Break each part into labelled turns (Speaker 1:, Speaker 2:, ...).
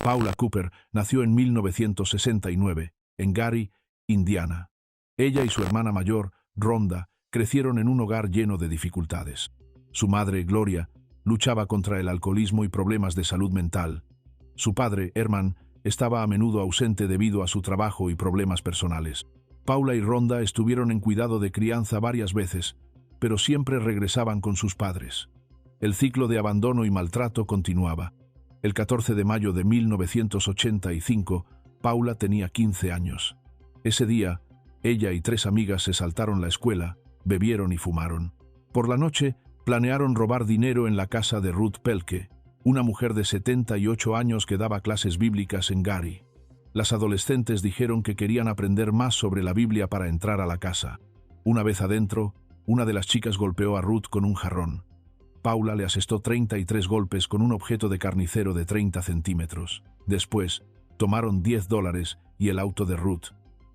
Speaker 1: Paula Cooper nació en 1969, en Gary, Indiana. Ella y su hermana mayor, Rhonda, crecieron en un hogar lleno de dificultades. Su madre, Gloria, luchaba contra el alcoholismo y problemas de salud mental. Su padre, Herman, estaba a menudo ausente debido a su trabajo y problemas personales. Paula y Rhonda estuvieron en cuidado de crianza varias veces, pero siempre regresaban con sus padres. El ciclo de abandono y maltrato continuaba. El 14 de mayo de 1985, Paula tenía 15 años. Ese día, ella y 3 amigas se saltaron la escuela, bebieron y fumaron. Por la noche, planearon robar dinero en la casa de Ruth Pelke, una mujer de 78 años que daba clases bíblicas en Gary. Las adolescentes dijeron que querían aprender más sobre la Biblia para entrar a la casa. Una vez adentro, una de las chicas golpeó a Ruth con un jarrón. Paula le asestó 33 golpes con un objeto de carnicero de 30 centímetros. Después, tomaron $10 y el auto de Ruth,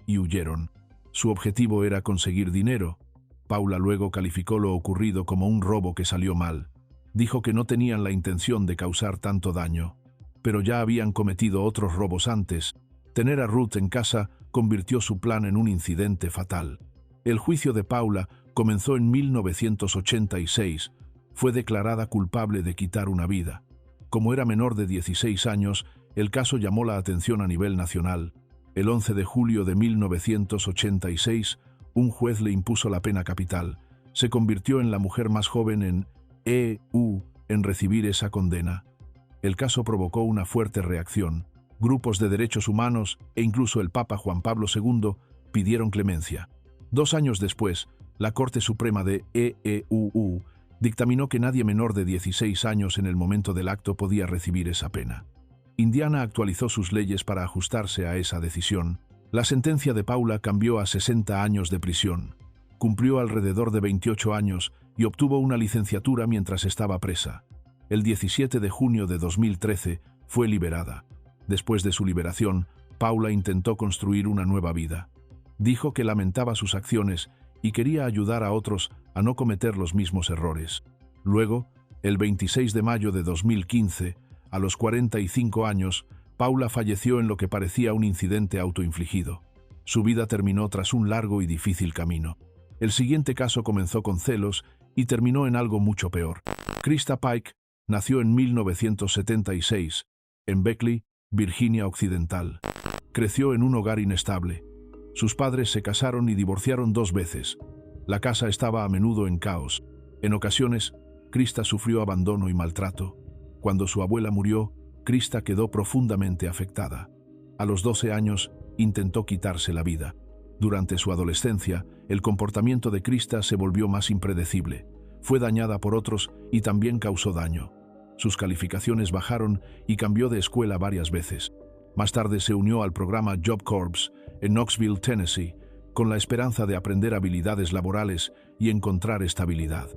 Speaker 1: y huyeron. Su objetivo era conseguir dinero. Paula luego calificó lo ocurrido como un robo que salió mal. Dijo que no tenían la intención de causar tanto daño, pero ya habían cometido otros robos antes. Tener a Ruth en casa convirtió su plan en un incidente fatal. El juicio de Paula comenzó en 1986. Fue declarada culpable de quitar una vida. Como era menor de 16 años, el caso llamó la atención a nivel nacional. El 11 de julio de 1986, un juez le impuso la pena capital. Se convirtió en la mujer más joven en recibir esa condena. El caso provocó una fuerte reacción. Grupos de derechos humanos e incluso el Papa Juan Pablo II pidieron clemencia. 2 años después, la Corte Suprema de EEUU dictaminó que nadie menor de 16 años en el momento del acto podía recibir esa pena. Indiana actualizó sus leyes para ajustarse a esa decisión. La sentencia de Paula cambió a 60 años de prisión. Cumplió alrededor de 28 años y obtuvo una licenciatura mientras estaba presa. El 17 de junio de 2013 fue liberada. Después de su liberación, Paula intentó construir una nueva vida. Dijo que lamentaba sus acciones y quería ayudar a otros a no cometer los mismos errores. Luego, el 26 de mayo de 2015, a los 45 años, Paula falleció en lo que parecía un incidente autoinfligido. Su vida terminó tras un largo y difícil camino. El siguiente caso comenzó con celos y terminó en algo mucho peor. Krista Pike nació en 1976, en Beckley, Virginia Occidental. Creció en un hogar inestable. Sus padres se casaron y divorciaron 2 veces. La casa estaba a menudo en caos. En ocasiones, Krista sufrió abandono y maltrato. Cuando su abuela murió, Krista quedó profundamente afectada. A los 12 años, intentó quitarse la vida. Durante su adolescencia, el comportamiento de Krista se volvió más impredecible. Fue dañada por otros y también causó daño. Sus calificaciones bajaron y cambió de escuela varias veces. Más tarde se unió al programa Job Corps en Knoxville, Tennessee, con la esperanza de aprender habilidades laborales y encontrar estabilidad.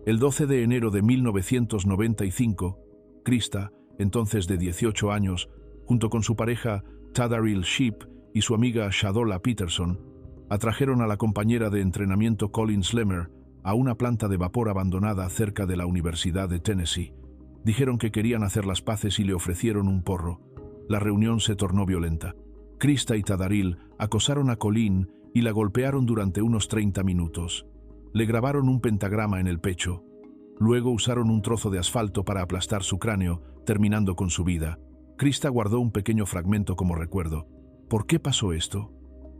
Speaker 1: El 12 de enero de 1995, Krista, entonces de 18 años, junto con su pareja Tadaril Sheep y su amiga Shadola Peterson, atrajeron a la compañera de entrenamiento Colin Slemmer a una planta de vapor abandonada cerca de la Universidad de Tennessee. Dijeron que querían hacer las paces y le ofrecieron un porro. La reunión se tornó violenta. Krista y Tadaril acosaron a Colin y la golpearon durante unos 30 minutos. Le grabaron un pentagrama en el pecho. Luego usaron un trozo de asfalto para aplastar su cráneo, terminando con su vida. Krista guardó un pequeño fragmento como recuerdo. ¿Por qué pasó esto?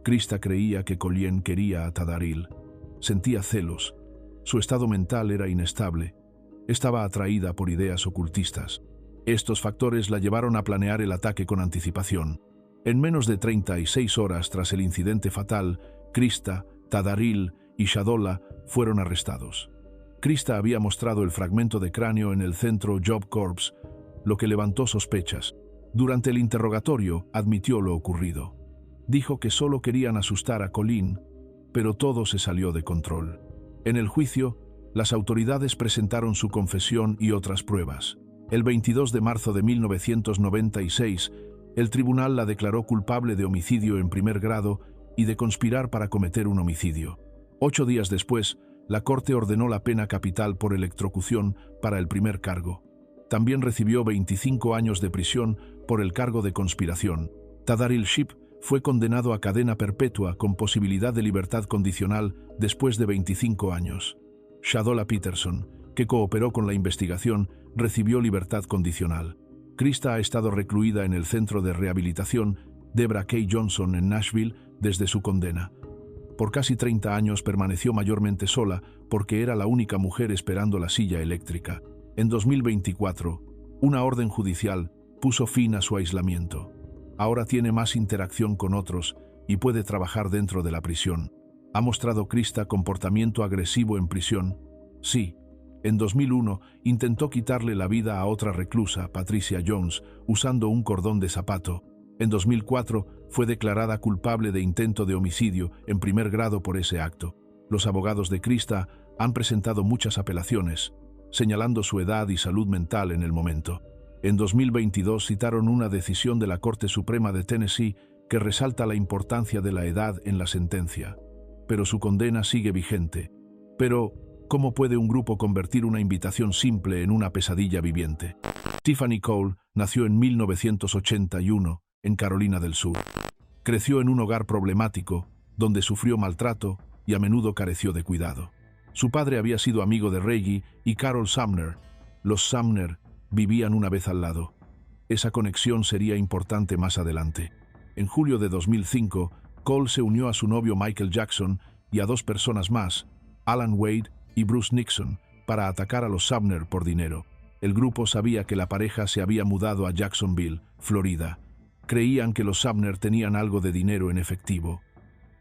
Speaker 1: Krista creía que Colin quería a Tadaril. Sentía celos. Su estado mental era inestable. Estaba atraída por ideas ocultistas. Estos factores la llevaron a planear el ataque con anticipación. En menos de 36 horas tras el incidente fatal, Krista, Tadaril y Shadola fueron arrestados. Krista había mostrado el fragmento de cráneo en el centro Job Corps, lo que levantó sospechas. Durante el interrogatorio, admitió lo ocurrido. Dijo que solo querían asustar a Colin, pero todo se salió de control. En el juicio, las autoridades presentaron su confesión y otras pruebas. El 22 de marzo de 1996, el tribunal la declaró culpable de homicidio en primer grado y de conspirar para cometer un homicidio. 8 días después, la Corte ordenó la pena capital por electrocución para el primer cargo. También recibió 25 años de prisión por el cargo de conspiración. Tadaril Ship fue condenado a cadena perpetua con posibilidad de libertad condicional después de 25 años. Shadola Peterson, que cooperó con la investigación, recibió libertad condicional. Krista ha estado recluida en el centro de rehabilitación Debra K. Johnson en Nashville desde su condena. Por casi 30 años permaneció mayormente sola porque era la única mujer esperando la silla eléctrica. En 2024, una orden judicial puso fin a su aislamiento. Ahora tiene más interacción con otros y puede trabajar dentro de la prisión. ¿Ha mostrado Krista comportamiento agresivo en prisión? Sí. En 2001 intentó quitarle la vida a otra reclusa, Patricia Jones, usando un cordón de zapato. En 2004 fue declarada culpable de intento de homicidio en primer grado por ese acto. Los abogados de Krista han presentado muchas apelaciones, señalando su edad y salud mental en el momento. En 2022 citaron una decisión de la Corte Suprema de Tennessee que resalta la importancia de la edad en la sentencia. Pero su condena sigue vigente. Pero, ¿cómo puede un grupo convertir una invitación simple en una pesadilla viviente? Tiffany Cole nació en 1981 en Carolina del Sur. Creció en un hogar problemático, donde sufrió maltrato y a menudo careció de cuidado. Su padre había sido amigo de Reggie y Carol Sumner. Los Sumner vivían una vez al lado. Esa conexión sería importante más adelante. En julio de 2005, Cole se unió a su novio Michael Jackson y a dos personas más, Alan Wade y Bruce Nixon, para atacar a los Sumner por dinero. El grupo sabía que la pareja se había mudado a Jacksonville, Florida. Creían que los Sumner tenían algo de dinero en efectivo.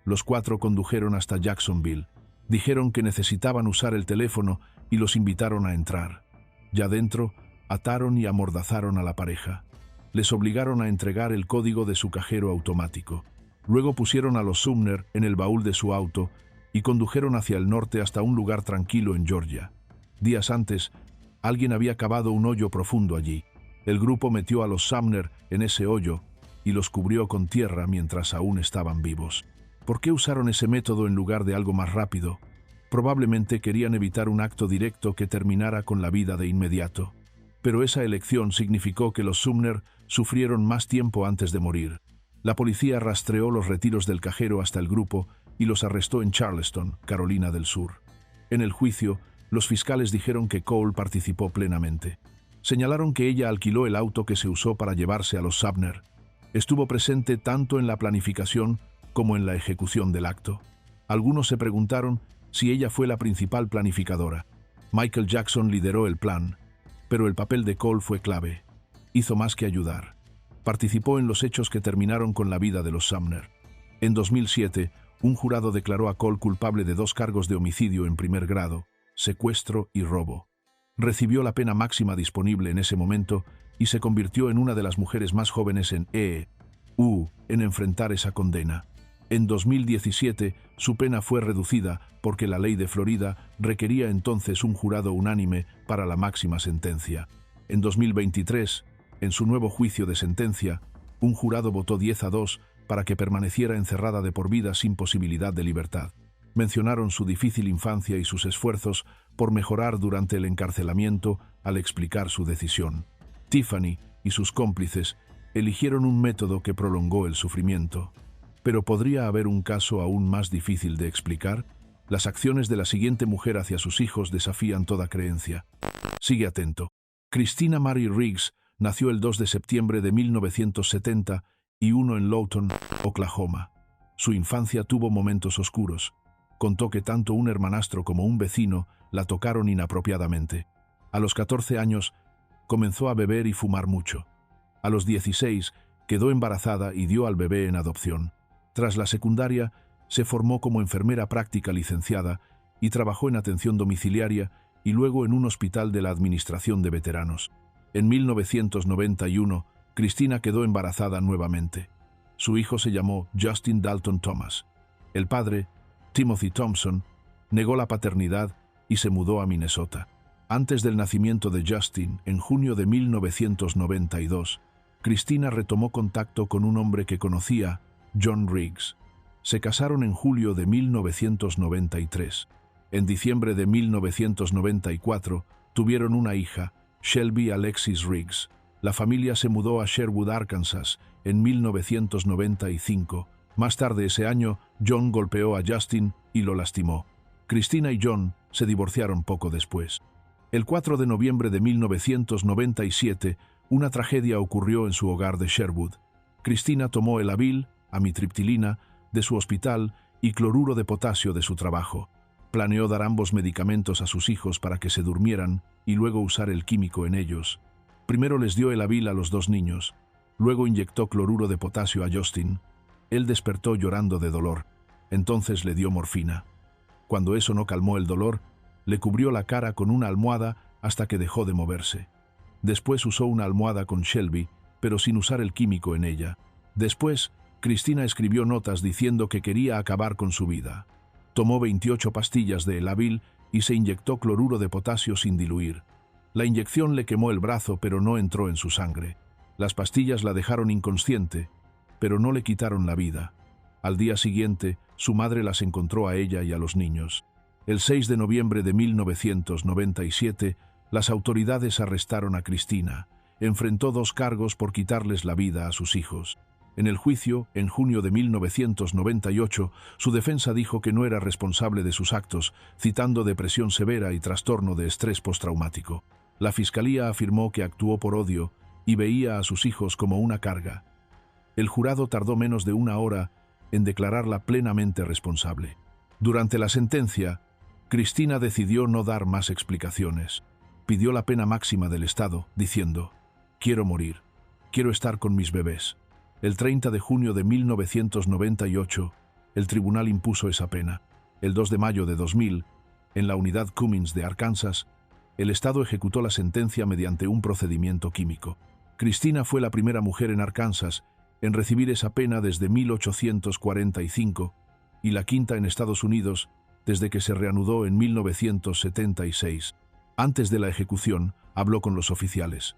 Speaker 1: Los cuatro condujeron hasta Jacksonville. Dijeron que necesitaban usar el teléfono y los invitaron a entrar. Ya dentro, ataron y amordazaron a la pareja. Les obligaron a entregar el código de su cajero automático. Luego pusieron a los Sumner en el baúl de su auto y condujeron hacia el norte hasta un lugar tranquilo en Georgia. Días antes, alguien había cavado un hoyo profundo allí. El grupo metió a los Sumner en ese hoyo y los cubrió con tierra mientras aún estaban vivos. ¿Por qué usaron ese método en lugar de algo más rápido? Probablemente querían evitar un acto directo que terminara con la vida de inmediato. Pero esa elección significó que los Sumner sufrieron más tiempo antes de morir. La policía rastreó los retiros del cajero hasta el grupo y los arrestó en Charleston, Carolina del Sur. En el juicio, los fiscales dijeron que Cole participó plenamente. Señalaron que ella alquiló el auto que se usó para llevarse a los Sumner. Estuvo presente tanto en la planificación como en la ejecución del acto. Algunos se preguntaron si ella fue la principal planificadora. Michael Jackson lideró el plan, pero el papel de Cole fue clave. Hizo más que ayudar. Participó en los hechos que terminaron con la vida de los Sumner. En 2007, un jurado declaró a Cole culpable de 2 cargos de homicidio en primer grado, secuestro y robo. Recibió la pena máxima disponible en ese momento y se convirtió en una de las mujeres más jóvenes en enfrentar esa condena. En 2017, su pena fue reducida porque la ley de Florida requería entonces un jurado unánime para la máxima sentencia. En 2023, en su nuevo juicio de sentencia, un jurado votó 10-2 para que permaneciera encerrada de por vida sin posibilidad de libertad. Mencionaron su difícil infancia y sus esfuerzos por mejorar durante el encarcelamiento al explicar su decisión. Tiffany y sus cómplices eligieron un método que prolongó el sufrimiento. Pero ¿podría haber un caso aún más difícil de explicar? Las acciones de la siguiente mujer hacia sus hijos desafían toda creencia. Sigue atento. Christina Mary Riggs nació el 2 de septiembre de 1971 en Lawton, Oklahoma. Su infancia tuvo momentos oscuros. Contó que tanto un hermanastro como un vecino la tocaron inapropiadamente. A los 14 años, comenzó a beber y fumar mucho. A los 16, quedó embarazada y dio al bebé en adopción. Tras la secundaria, se formó como enfermera práctica licenciada y trabajó en atención domiciliaria y luego en un hospital de la Administración de Veteranos. En 1991, Christina quedó embarazada nuevamente. Su hijo se llamó Justin Dalton Thomas. El padre, Timothy Thompson, negó la paternidad y se mudó a Minnesota. Antes del nacimiento de Justin, en junio de 1992, Christina retomó contacto con un hombre que conocía, John Riggs. Se casaron en julio de 1993. En diciembre de 1994 tuvieron una hija, Shelby Alexis Riggs. La familia se mudó a Sherwood, Arkansas, en 1995. Más tarde ese año, John golpeó a Justin y lo lastimó. Christina y John se divorciaron poco después. El 4 de noviembre de 1997, una tragedia ocurrió en su hogar de Sherwood. Christina tomó el Avil, amitriptilina, de su hospital y cloruro de potasio de su trabajo. Planeó dar ambos medicamentos a sus hijos para que se durmieran y luego usar el químico en ellos. Primero les dio el Avil a los dos niños, luego inyectó cloruro de potasio a Justin. Él despertó llorando de dolor. Entonces le dio morfina. Cuando eso no calmó el dolor, le cubrió la cara con una almohada hasta que dejó de moverse. Después usó una almohada con Shelby, pero sin usar el químico en ella. Después, Christina escribió notas diciendo que quería acabar con su vida. Tomó 28 pastillas de Elavil y se inyectó cloruro de potasio sin diluir. La inyección le quemó el brazo, pero no entró en su sangre. Las pastillas la dejaron inconsciente, pero no le quitaron la vida. Al día siguiente, su madre las encontró a ella y a los niños. El 6 de noviembre de 1997, las autoridades arrestaron a Christina. Enfrentó 2 cargos por quitarles la vida a sus hijos. En el juicio, en junio de 1998, su defensa dijo que no era responsable de sus actos, citando depresión severa y trastorno de estrés postraumático. La fiscalía afirmó que actuó por odio y veía a sus hijos como una carga. El jurado tardó menos de 1 hora en declararla plenamente responsable. Durante la sentencia, Christina decidió no dar más explicaciones. Pidió la pena máxima del Estado, diciendo: «Quiero morir. Quiero estar con mis bebés». El 30 de junio de 1998, el tribunal impuso esa pena. El 2 de mayo de 2000, en la unidad Cummins de Arkansas, el Estado ejecutó la sentencia mediante un procedimiento químico. Christina fue la primera mujer en Arkansas en recibir esa pena desde 1845 y la quinta en Estados Unidos desde que se reanudó en 1976. Antes de la ejecución, habló con los oficiales.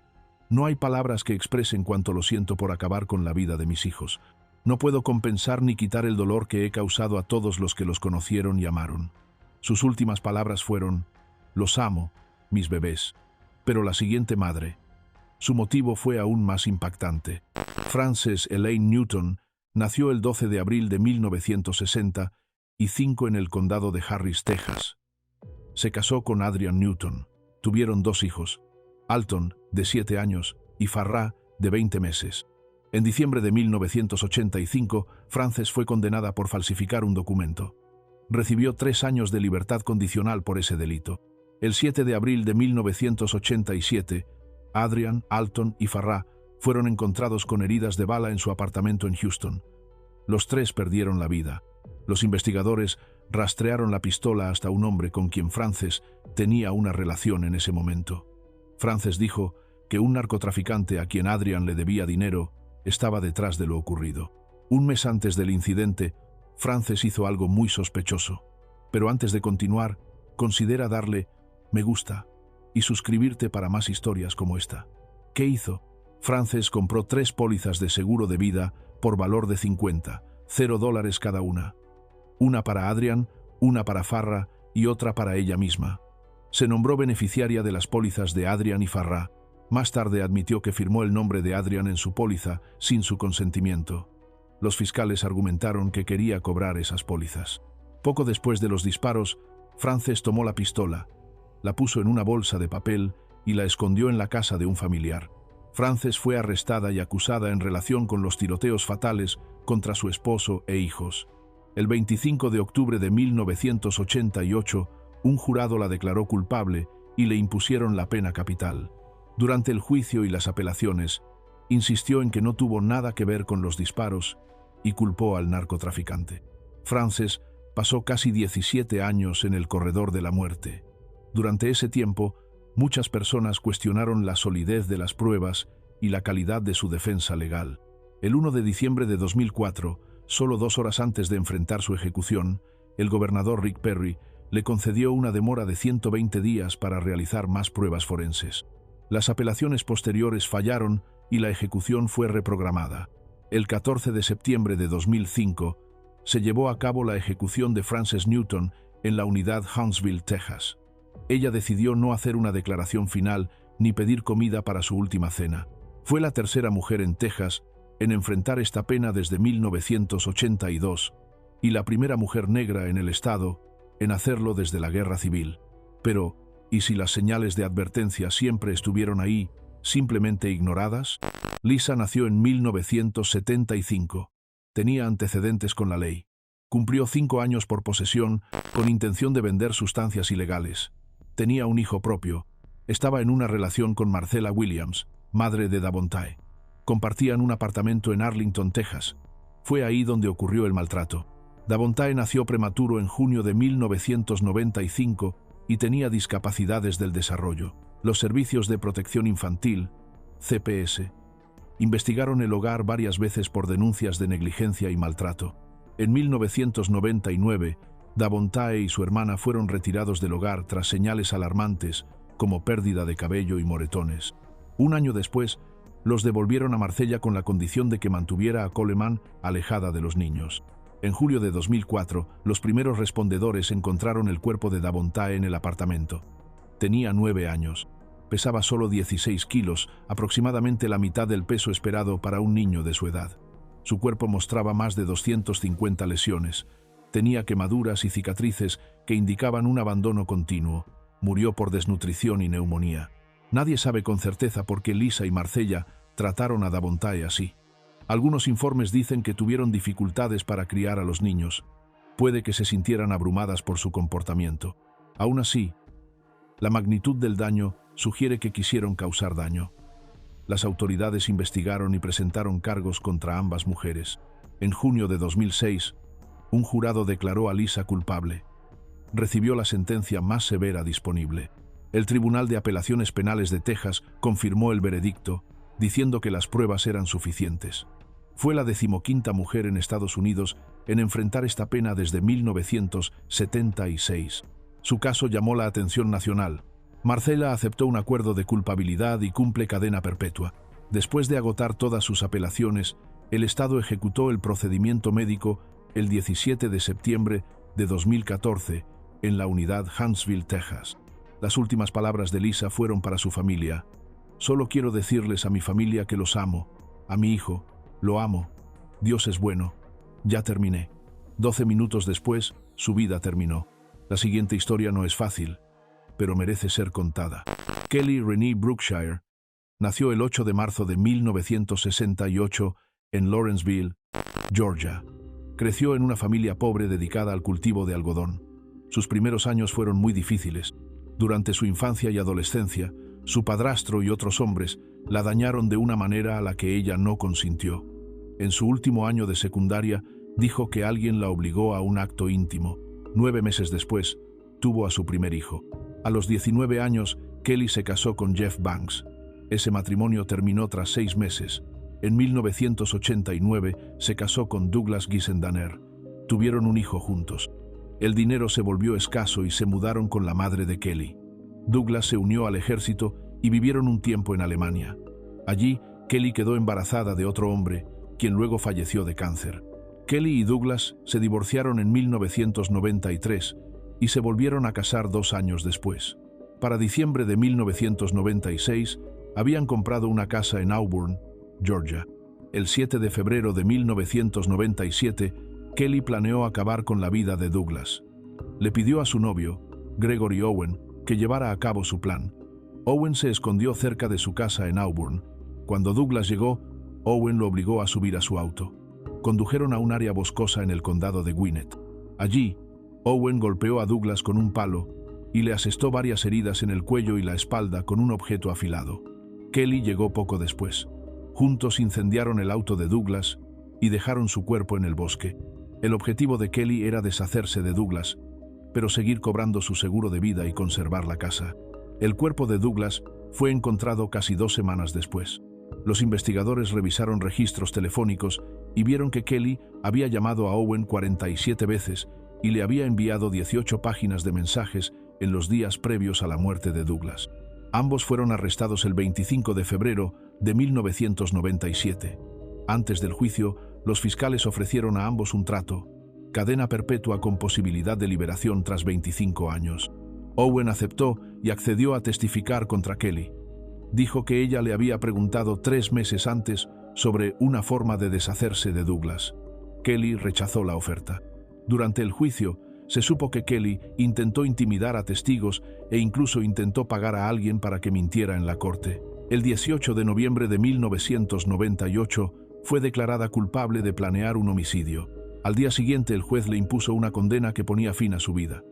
Speaker 1: «No hay palabras que expresen cuánto lo siento por acabar con la vida de mis hijos. No puedo compensar ni quitar el dolor que he causado a todos los que los conocieron y amaron». Sus últimas palabras fueron: «Los amo, mis bebés». Pero la siguiente madre. Su motivo fue aún más impactante. Frances Elaine Newton nació el 12 de abril de 1965 en el condado de Harris, Texas. Se casó con Adrian Newton. Tuvieron 2 hijos, Alton, de 7 años, y Farrah, de 20 meses. En diciembre de 1985, Frances fue condenada por falsificar un documento. Recibió 3 años de libertad condicional por ese delito. El 7 de abril de 1987, Adrian, Alton y Farrah fueron encontrados con heridas de bala en su apartamento en Houston. Los 3 perdieron la vida. Los investigadores rastrearon la pistola hasta un hombre con quien Frances tenía una relación en ese momento. Frances dijo que un narcotraficante a quien Adrian le debía dinero estaba detrás de lo ocurrido. Un mes antes del incidente, Frances hizo algo muy sospechoso. Pero antes de continuar, considera darle me gusta y suscribirte para más historias como esta. ¿Qué hizo? Frances compró 3 pólizas de seguro de vida por valor de $50 cada una. Una para Adrian, una para Farrah y otra para ella misma. Se nombró beneficiaria de las pólizas de Adrian y Farrah. Más tarde admitió que firmó el nombre de Adrian en su póliza sin su consentimiento. Los fiscales argumentaron que quería cobrar esas pólizas. Poco después de los disparos, Frances tomó la pistola, la puso en una bolsa de papel y la escondió en la casa de un familiar. Frances fue arrestada y acusada en relación con los tiroteos fatales contra su esposo e hijos. El 25 de octubre de 1988, un jurado la declaró culpable y le impusieron la pena capital. Durante el juicio y las apelaciones, insistió en que no tuvo nada que ver con los disparos y culpó al narcotraficante. Frances pasó casi 17 años en el corredor de la muerte. Durante ese tiempo, muchas personas cuestionaron la solidez de las pruebas y la calidad de su defensa legal. El 1 de diciembre de 2004, solo 2 horas antes de enfrentar su ejecución, el gobernador Rick Perry le concedió una demora de 120 días para realizar más pruebas forenses. Las apelaciones posteriores fallaron y la ejecución fue reprogramada. El 14 de septiembre de 2005, se llevó a cabo la ejecución de Frances Newton en la unidad Huntsville, Texas. Ella decidió no hacer una declaración final ni pedir comida para su última cena. Fue la tercera mujer en Texas en enfrentar esta pena desde 1982 y la primera mujer negra en el estado en hacerlo desde la Guerra Civil. Pero, ¿y si las señales de advertencia siempre estuvieron ahí, simplemente ignoradas? Lisa nació en 1975. Tenía antecedentes con la ley. Cumplió 5 años por posesión con intención de vender sustancias ilegales. Tenía un hijo propio. Estaba en una relación con Marcella Williams, madre de Davontae. Compartían un apartamento en Arlington, Texas. Fue ahí donde ocurrió el maltrato. Davontae nació prematuro en junio de 1995 y tenía discapacidades del desarrollo. Los Servicios de Protección Infantil, CPS, investigaron el hogar varias veces por denuncias de negligencia y maltrato. En 1999, Davontae y su hermana fueron retirados del hogar tras señales alarmantes como pérdida de cabello y moretones. Un año después, los devolvieron a Marcella con la condición de que mantuviera a Coleman alejada de los niños. En julio de 2004, los primeros respondedores encontraron el cuerpo de Davontae en el apartamento. Tenía 9 años. Pesaba solo 16 kilos, aproximadamente la mitad del peso esperado para un niño de su edad. Su cuerpo mostraba más de 250 lesiones. Tenía quemaduras y cicatrices que indicaban un abandono continuo. Murió por desnutrición y neumonía. Nadie sabe con certeza por qué Lisa y Marcella trataron a Davontae así. Algunos informes dicen que tuvieron dificultades para criar a los niños. Puede que se sintieran abrumadas por su comportamiento. Aún así, la magnitud del daño sugiere que quisieron causar daño. Las autoridades investigaron y presentaron cargos contra ambas mujeres. En junio de 2006, un jurado declaró a Lisa culpable. Recibió la sentencia más severa disponible. El Tribunal de Apelaciones Penales de Texas confirmó el veredicto, diciendo que las pruebas eran suficientes. Fue la 15ª mujer en Estados Unidos en enfrentar esta pena desde 1976. Su caso llamó la atención nacional. Marcella aceptó un acuerdo de culpabilidad y cumple cadena perpetua. Después de agotar todas sus apelaciones, el Estado ejecutó el procedimiento médico el 17 de septiembre de 2014 en la unidad Huntsville, Texas. Las últimas palabras de Lisa fueron para su familia. Solo quiero decirles a mi familia que los amo, a mi hijo, lo amo. Dios es bueno. Ya terminé. 12 minutos después, su vida terminó. La siguiente historia no es fácil, pero merece ser contada. Kelly Renee Brookshire nació el 8 de marzo de 1968 en Lawrenceville, Georgia. Creció en una familia pobre dedicada al cultivo de algodón. Sus primeros años fueron muy difíciles. Durante su infancia y adolescencia, su padrastro y otros hombres la dañaron de una manera a la que ella no consintió. En su último año de secundaria, dijo que alguien la obligó a un acto íntimo. 9 meses después, tuvo a su primer hijo. A los 19 años, Kelly se casó con Jeff Banks. Ese matrimonio terminó tras 6 meses. En 1989 se casó con Douglas Gissendaner. Tuvieron un hijo juntos. El dinero se volvió escaso y se mudaron con la madre de Kelly. Douglas se unió al ejército y vivieron un tiempo en Alemania. Allí, Kelly quedó embarazada de otro hombre, quien luego falleció de cáncer. Kelly y Douglas se divorciaron en 1993 y se volvieron a casar 2 años después. Para diciembre de 1996, habían comprado una casa en Auburn, Georgia. El 7 de febrero de 1997, Kelly planeó acabar con la vida de Douglas. Le pidió a su novio, Gregory Owen, que llevara a cabo su plan. Owen se escondió cerca de su casa en Auburn. Cuando Douglas llegó, Owen lo obligó a subir a su auto. Condujeron a un área boscosa en el condado de Gwinnett. Allí, Owen golpeó a Douglas con un palo y le asestó varias heridas en el cuello y la espalda con un objeto afilado. Kelly llegó poco después. Juntos incendiaron el auto de Douglas y dejaron su cuerpo en el bosque. El objetivo de Kelly era deshacerse de Douglas, pero seguir cobrando su seguro de vida y conservar la casa. El cuerpo de Douglas fue encontrado casi 2 semanas después. Los investigadores revisaron registros telefónicos y vieron que Kelly había llamado a Owen 47 veces y le había enviado 18 páginas de mensajes en los días previos a la muerte de Douglas. Ambos fueron arrestados el 25 de febrero de 1997. Antes del juicio, los fiscales ofrecieron a ambos un trato: cadena perpetua con posibilidad de liberación tras 25 años. Owen aceptó y accedió a testificar contra Kelly. dijo que ella le había preguntado 3 meses antes sobre una forma de deshacerse de Douglas. Kelly rechazó la oferta. Durante el juicio, se supo que Kelly intentó intimidar a testigos e incluso intentó pagar a alguien para que mintiera en la corte. El 18 de noviembre de 1998 fue declarada culpable de planear un homicidio. Al día siguiente, el juez le impuso una condena que ponía fin a su vida.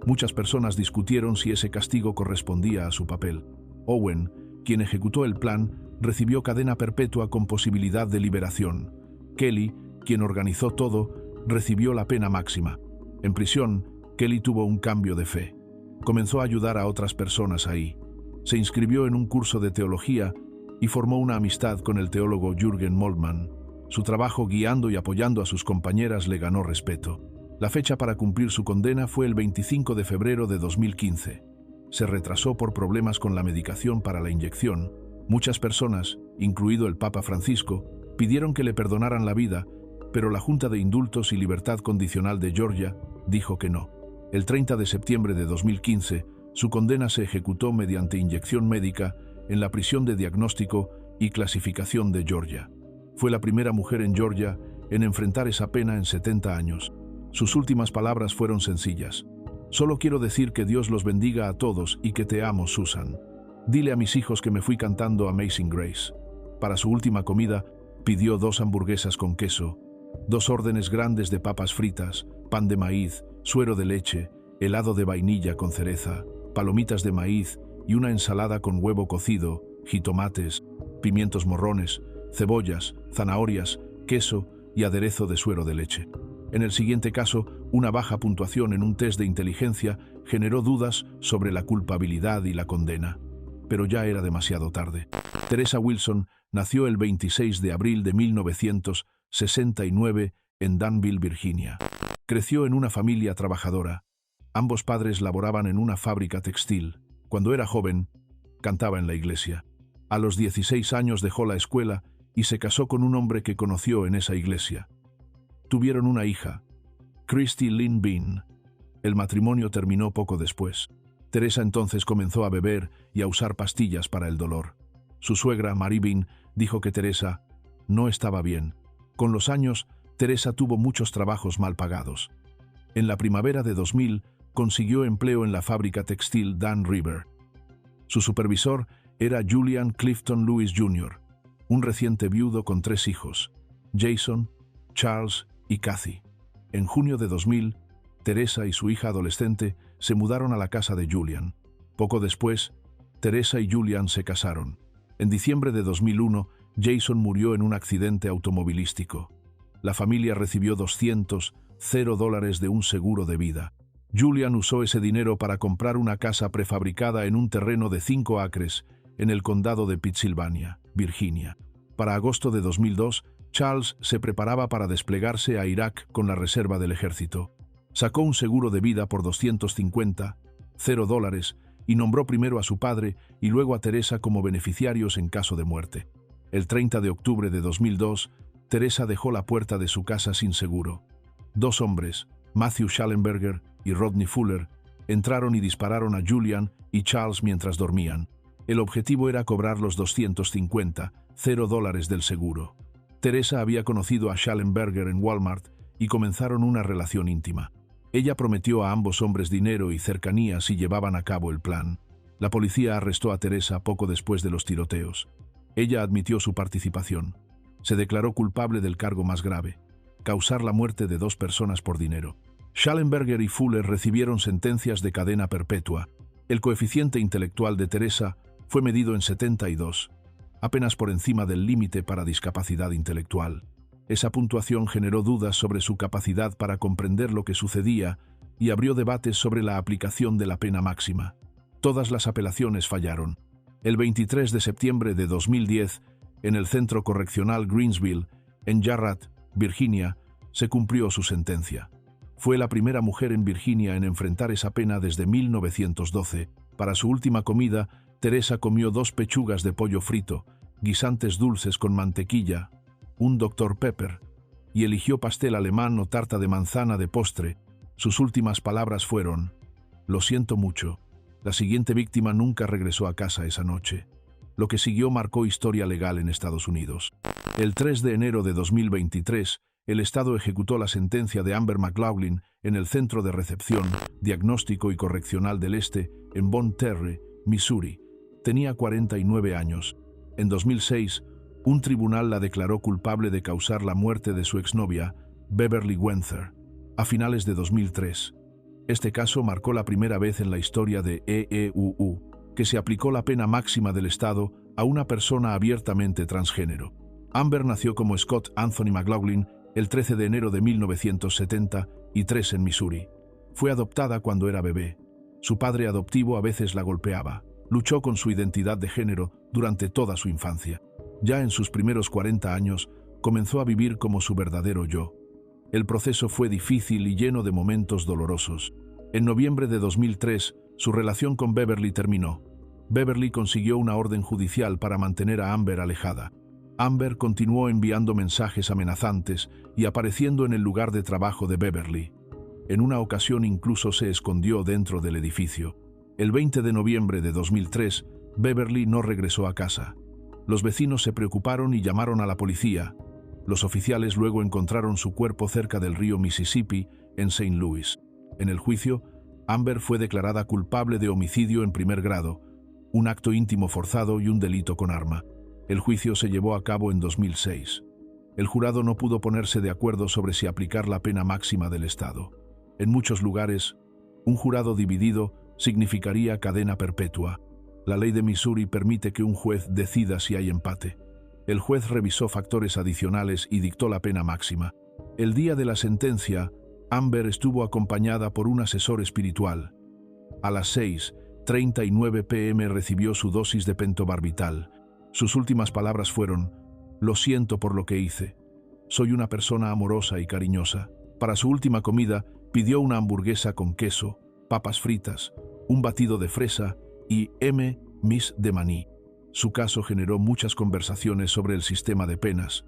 Speaker 1: Muchas personas discutieron si ese castigo correspondía a su papel. Owen, quien ejecutó el plan, recibió cadena perpetua con posibilidad de liberación. Kelly, quien organizó todo, recibió la pena máxima. En prisión, Kelly tuvo un cambio de fe. Comenzó a ayudar a otras personas ahí. Se inscribió en un curso de teología y formó una amistad con el teólogo Jürgen Moltmann. Su trabajo guiando y apoyando a sus compañeras le ganó respeto. La fecha para cumplir su condena fue el 25 de febrero de 2015. Se retrasó por problemas con la medicación para la inyección. Muchas personas, incluido el Papa Francisco, pidieron que le perdonaran la vida, pero la Junta de Indultos y Libertad Condicional de Georgia dijo que no. El 30 de septiembre de 2015, su condena se ejecutó mediante inyección médica en la prisión de diagnóstico y clasificación de Georgia. Fue la primera mujer en Georgia en enfrentar esa pena en 70 años. Sus últimas palabras fueron sencillas. Solo quiero decir que Dios los bendiga a todos y que te amo, Susan. Dile a mis hijos que me fui cantando Amazing Grace. Para su última comida, pidió 2 hamburguesas con queso, 2 órdenes grandes de papas fritas, pan de maíz, suero de leche, helado de vainilla con cereza, palomitas de maíz y una ensalada con huevo cocido, jitomates, pimientos morrones, cebollas, zanahorias, queso y aderezo de suero de leche. En el siguiente caso, una baja puntuación en un test de inteligencia generó dudas sobre la culpabilidad y la condena. Pero ya era demasiado tarde. Teresa Wilson nació el 26 de abril de 1969 en Danville, Virginia. Creció en una familia trabajadora. Ambos padres laboraban en una fábrica textil. Cuando era joven, cantaba en la iglesia. A los 16 años dejó la escuela y se casó con un hombre que conoció en esa iglesia. Tuvieron una hija, Christy Lynn Bean. El matrimonio terminó poco después. Teresa entonces comenzó a beber y a usar pastillas para el dolor. Su suegra, Mary Bean, dijo que Teresa no estaba bien. Con los años, Teresa tuvo muchos trabajos mal pagados. En la primavera de 2000, consiguió empleo en la fábrica textil Dan River. Su supervisor era Julian Clifton Lewis Jr., un reciente viudo con 3 hijos, Jason, Charles y Kathy. En junio de 2000, Teresa y su hija adolescente se mudaron a la casa de Julian. Poco después, Teresa y Julian se casaron. En diciembre de 2001, Jason murió en un accidente automovilístico. La familia recibió $200 de un seguro de vida. Julian usó ese dinero para comprar una casa prefabricada en un terreno de 5 acres en el condado de Pittsylvania, Virginia. Para agosto de 2002, Charles se preparaba para desplegarse a Irak con la reserva del ejército. Sacó un seguro de vida por $250 y nombró primero a su padre y luego a Teresa como beneficiarios en caso de muerte. El 30 de octubre de 2002, Teresa dejó la puerta de su casa sin seguro. 2 hombres, Matthew Schallenberger y Rodney Fuller, entraron y dispararon a Julian y Charles mientras dormían. El objetivo era cobrar los $250 del seguro. Teresa había conocido a Schallenberger en Walmart y comenzaron una relación íntima. Ella prometió a ambos hombres dinero y cercanía si llevaban a cabo el plan. La policía arrestó a Teresa poco después de los tiroteos. Ella admitió su participación. Se declaró culpable del cargo más grave, causar la muerte de 2 personas por dinero. Schallenberger y Fuller recibieron sentencias de cadena perpetua. El coeficiente intelectual de Teresa fue medido en 72, apenas por encima del límite para discapacidad intelectual. Esa puntuación generó dudas sobre su capacidad para comprender lo que sucedía y abrió debates sobre la aplicación de la pena máxima. Todas las apelaciones fallaron. El 23 de septiembre de 2010, en el Centro Correccional Greensville, en Jarratt, Virginia, se cumplió su sentencia. Fue la primera mujer en Virginia en enfrentar esa pena desde 1912. Para su última comida, Teresa comió 2 pechugas de pollo frito, guisantes dulces con mantequilla, un Dr. Pepper, y eligió pastel alemán o tarta de manzana de postre. Sus últimas palabras fueron: «Lo siento mucho». La siguiente víctima nunca regresó a casa esa noche. Lo que siguió marcó historia legal en Estados Unidos. El 3 de enero de 2023, el Estado ejecutó la sentencia de Amber McLaughlin en el Centro de Recepción, Diagnóstico y Correccional del Este, en Bonne Terre, Missouri. Tenía 49 años. En 2006, un tribunal la declaró culpable de causar la muerte de su exnovia, Beverly Wenther, a finales de 2003. Este caso marcó la primera vez en la historia de EEUU que se aplicó la pena máxima del Estado a una persona abiertamente transgénero. Amber nació como Scott Anthony McLaughlin el 13 de enero de 1973 en Missouri. Fue adoptada cuando era bebé. Su padre adoptivo a veces la golpeaba. Luchó con su identidad de género durante toda su infancia. Ya en sus primeros 40 años, comenzó a vivir como su verdadero yo. El proceso fue difícil y lleno de momentos dolorosos. En noviembre de 2003, su relación con Beverly terminó. Beverly consiguió una orden judicial para mantener a Amber alejada. Amber continuó enviando mensajes amenazantes y apareciendo en el lugar de trabajo de Beverly. En una ocasión incluso se escondió dentro del edificio. El 20 de noviembre de 2003, Beverly no regresó a casa. Los vecinos se preocuparon y llamaron a la policía. Los oficiales luego encontraron su cuerpo cerca del río Mississippi, en St. Louis. En el juicio, Amber fue declarada culpable de homicidio en primer grado, un acto íntimo forzado y un delito con arma. El juicio se llevó a cabo en 2006. El jurado no pudo ponerse de acuerdo sobre si aplicar la pena máxima del Estado. En muchos lugares, un jurado dividido significaría cadena perpetua. La ley de Missouri permite que un juez decida si hay empate. El juez revisó factores adicionales y dictó la pena máxima. El día de la sentencia, Amber estuvo acompañada por un asesor espiritual. A las 6:39 p.m. recibió su dosis de pentobarbital. Sus últimas palabras fueron: «Lo siento por lo que hice. Soy una persona amorosa y cariñosa». Para su última comida, pidió una hamburguesa con queso, papas fritas, un batido de fresa y Miss de maní. Su caso generó muchas conversaciones sobre el sistema de penas,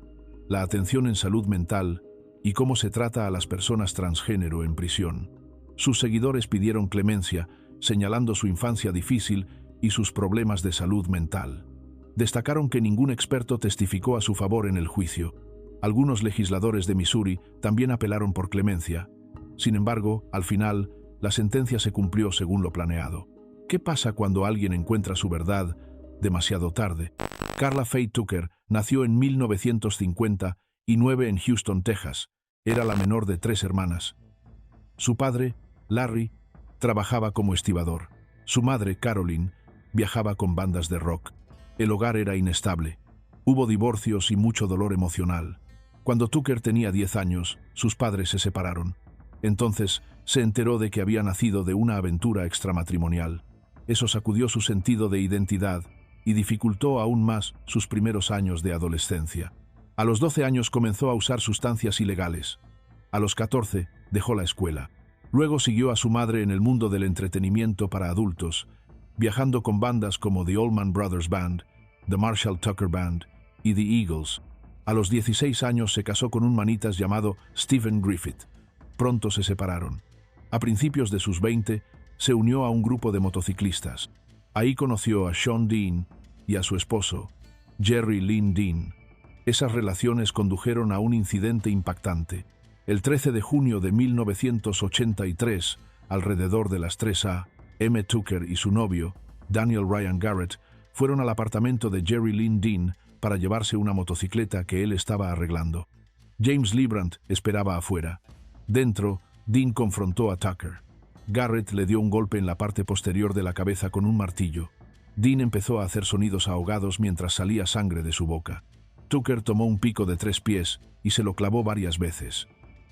Speaker 1: la atención en salud mental y cómo se trata a las personas transgénero en prisión. Sus seguidores pidieron clemencia, señalando su infancia difícil y sus problemas de salud mental. Destacaron que ningún experto testificó a su favor en el juicio. Algunos legisladores de Missouri también apelaron por clemencia. Sin embargo, al final, la sentencia se cumplió según lo planeado. ¿Qué pasa cuando alguien encuentra su verdad demasiado tarde? Karla Faye Tucker nació en 1959 en Houston, Texas. Era la menor de 3 hermanas. Su padre, Larry, trabajaba como estibador. Su madre, Caroline, viajaba con bandas de rock. El hogar era inestable. Hubo divorcios y mucho dolor emocional. Cuando Tucker tenía 10 años, sus padres se separaron. Entonces se enteró de que había nacido de una aventura extramatrimonial. Eso sacudió su sentido de identidad y dificultó aún más sus primeros años de adolescencia. A los 12 años comenzó a usar sustancias ilegales. A los 14 dejó la escuela. Luego siguió a su madre en el mundo del entretenimiento para adultos, viajando con bandas como The Allman Brothers Band, The Marshall Tucker Band y The Eagles. A los 16 años se casó con un manitas llamado Stephen Griffith. Pronto se separaron. A principios de sus 20, se unió a un grupo de motociclistas. Ahí conoció a Sean Dean y a su esposo, Jerry Lynn Dean. Esas relaciones condujeron a un incidente impactante. El 13 de junio de 1983, alrededor de las 3 a.m., Tucker y su novio, Daniel Ryan Garrett, fueron al apartamento de Jerry Lynn Dean para llevarse una motocicleta que él estaba arreglando. James Liebrandt esperaba afuera. Dentro, Dean confrontó a Tucker. Garrett le dio un golpe en la parte posterior de la cabeza con un martillo. Dean empezó a hacer sonidos ahogados mientras salía sangre de su boca. Tucker tomó un pico de 3 pies y se lo clavó varias veces.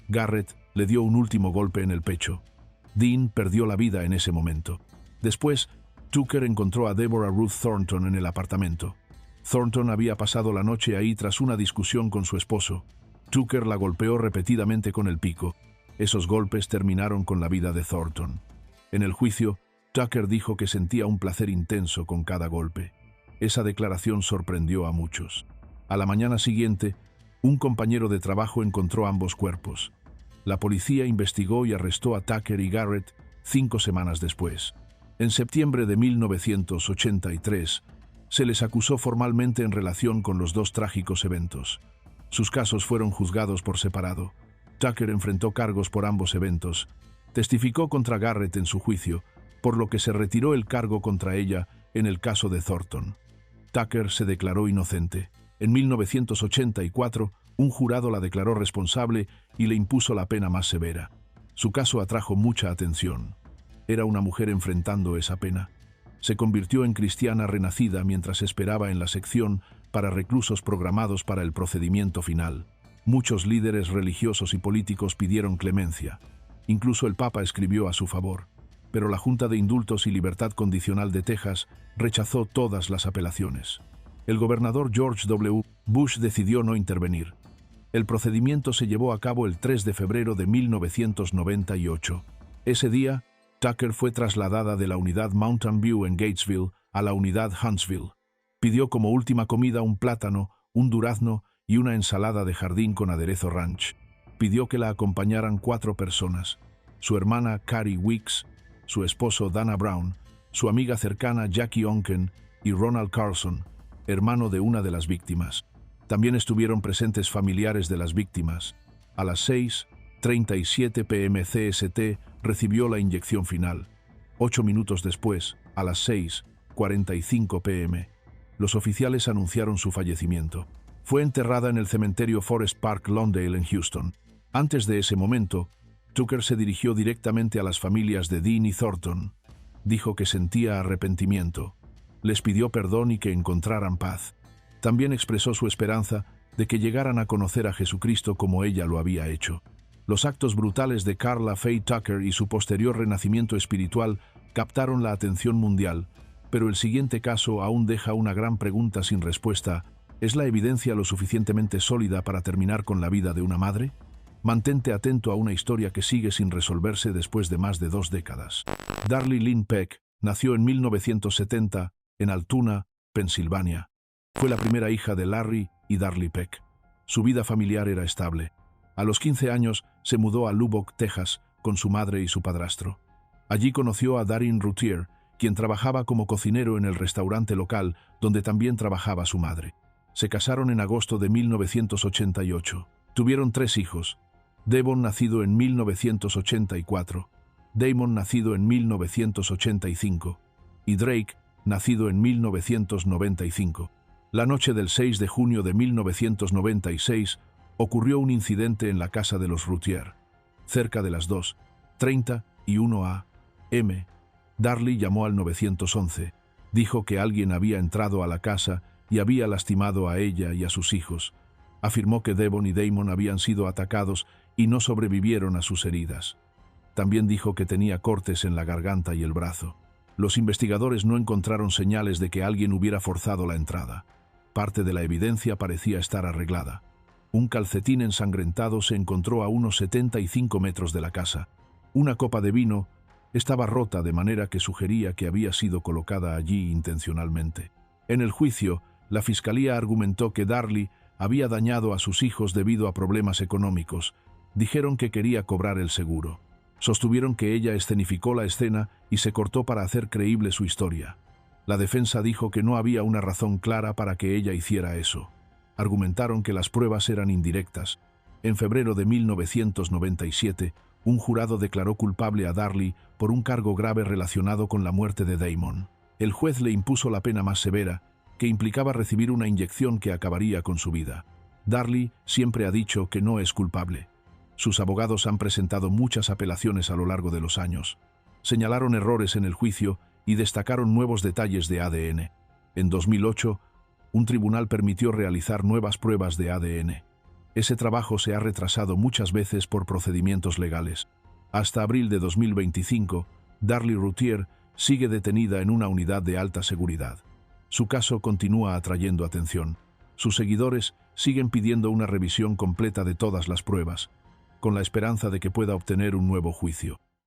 Speaker 1: Garrett le dio un último golpe en el pecho. Dean perdió la vida en ese momento. Después, Tucker encontró a Deborah Ruth Thornton en el apartamento. Thornton había pasado la noche ahí tras una discusión con su esposo. Tucker la golpeó repetidamente con el pico. Esos golpes terminaron con la vida de Thornton. En el juicio, Tucker dijo que sentía un placer intenso con cada golpe. Esa declaración sorprendió a muchos. A la mañana siguiente, un compañero de trabajo encontró ambos cuerpos. La policía investigó y arrestó a Tucker y Garrett 5 semanas después. En septiembre de 1983, Se les acusó formalmente en relación con los dos trágicos eventos. Sus casos fueron juzgados por separado. Tucker enfrentó cargos por ambos eventos. Testificó contra Garrett en su juicio, por lo que se retiró el cargo contra ella en el caso de Thornton. Tucker se declaró inocente. En 1984, un jurado la declaró responsable y le impuso la pena más severa. Su caso atrajo mucha atención. Era una mujer enfrentando esa pena. Se convirtió en cristiana renacida mientras esperaba en la sección para reclusos programados para el procedimiento final. Muchos líderes religiosos y políticos pidieron clemencia. Incluso el Papa escribió a su favor. Pero la Junta de Indultos y Libertad Condicional de Texas rechazó todas las apelaciones. El gobernador George W. Bush decidió no intervenir. El procedimiento se llevó a cabo el 3 de febrero de 1998. Ese día, Tucker fue trasladada de la unidad Mountain View en Gatesville a la unidad Huntsville. Pidió como última comida un plátano, un durazno y una ensalada de jardín con aderezo ranch. Pidió que la acompañaran 4 personas: su hermana Carrie Weeks, su esposo Dana Brown, su amiga cercana Jackie Onken y Ronald Carlson, hermano de una de las víctimas. También estuvieron presentes familiares de las víctimas. A las 6:37 p.m. CST recibió la inyección final. 8 minutos después, a las 6:45 p.m., los oficiales anunciaron su fallecimiento. Fue enterrada en el cementerio Forest Park Lawndale en Houston. Antes de ese momento, Tucker se dirigió directamente a las familias de Dean y Thornton. Dijo que sentía arrepentimiento. Les pidió perdón y que encontraran paz. También expresó su esperanza de que llegaran a conocer a Jesucristo como ella lo había hecho. Los actos brutales de Karla Faye Tucker y su posterior renacimiento espiritual captaron la atención mundial, pero el siguiente caso aún deja una gran pregunta sin respuesta. ¿Es la evidencia lo suficientemente sólida para terminar con la vida de una madre? Mantente atento a una historia que sigue sin resolverse después de más de 2 décadas. Darlie Lynn Peck nació en 1970 en Altoona, Pensilvania. Fue la primera hija de Larry y Darlie Peck. Su vida familiar era estable. A los 15 años se mudó a Lubbock, Texas, con su madre y su padrastro. Allí conoció a Darren Routier, quien trabajaba como cocinero en el restaurante local donde también trabajaba su madre. Se casaron en agosto de 1988. Tuvieron 3 hijos: Devon, nacido en 1984, Damon, nacido en 1985, y Drake, nacido en 1995. La noche del 6 de junio de 1996 ocurrió un incidente en la casa de los Routier. Cerca de las 2:31 a.m., Darlie llamó al 911. Dijo que alguien había entrado a la casa y había lastimado a ella y a sus hijos. Afirmó que Devon y Damon habían sido atacados y no sobrevivieron a sus heridas. También dijo que tenía cortes en la garganta y el brazo. Los investigadores no encontraron señales de que alguien hubiera forzado la entrada. Parte de la evidencia parecía estar arreglada. Un calcetín ensangrentado se encontró a unos 75 metros de la casa. Una copa de vino estaba rota de manera que sugería que había sido colocada allí intencionalmente. En el juicio, la fiscalía argumentó que Darlie había dañado a sus hijos debido a problemas económicos. Dijeron que quería cobrar el seguro. Sostuvieron que ella escenificó la escena y se cortó para hacer creíble su historia. La defensa dijo que no había una razón clara para que ella hiciera eso. Argumentaron que las pruebas eran indirectas. En febrero de 1997, un jurado declaró culpable a Darlie por un cargo grave relacionado con la muerte de Damon. El juez le impuso la pena más severa, que implicaba recibir una inyección que acabaría con su vida. Darlie siempre ha dicho que no es culpable. Sus abogados han presentado muchas apelaciones a lo largo de los años. Señalaron errores en el juicio y destacaron nuevos detalles de ADN. En 2008, un tribunal permitió realizar nuevas pruebas de ADN. Ese trabajo se ha retrasado muchas veces por procedimientos legales. Hasta abril de 2025, Darlie Routier sigue detenida en una unidad de alta seguridad. Su caso continúa atrayendo atención. Sus seguidores siguen pidiendo una revisión completa de todas las pruebas, con la esperanza de que pueda obtener un nuevo juicio.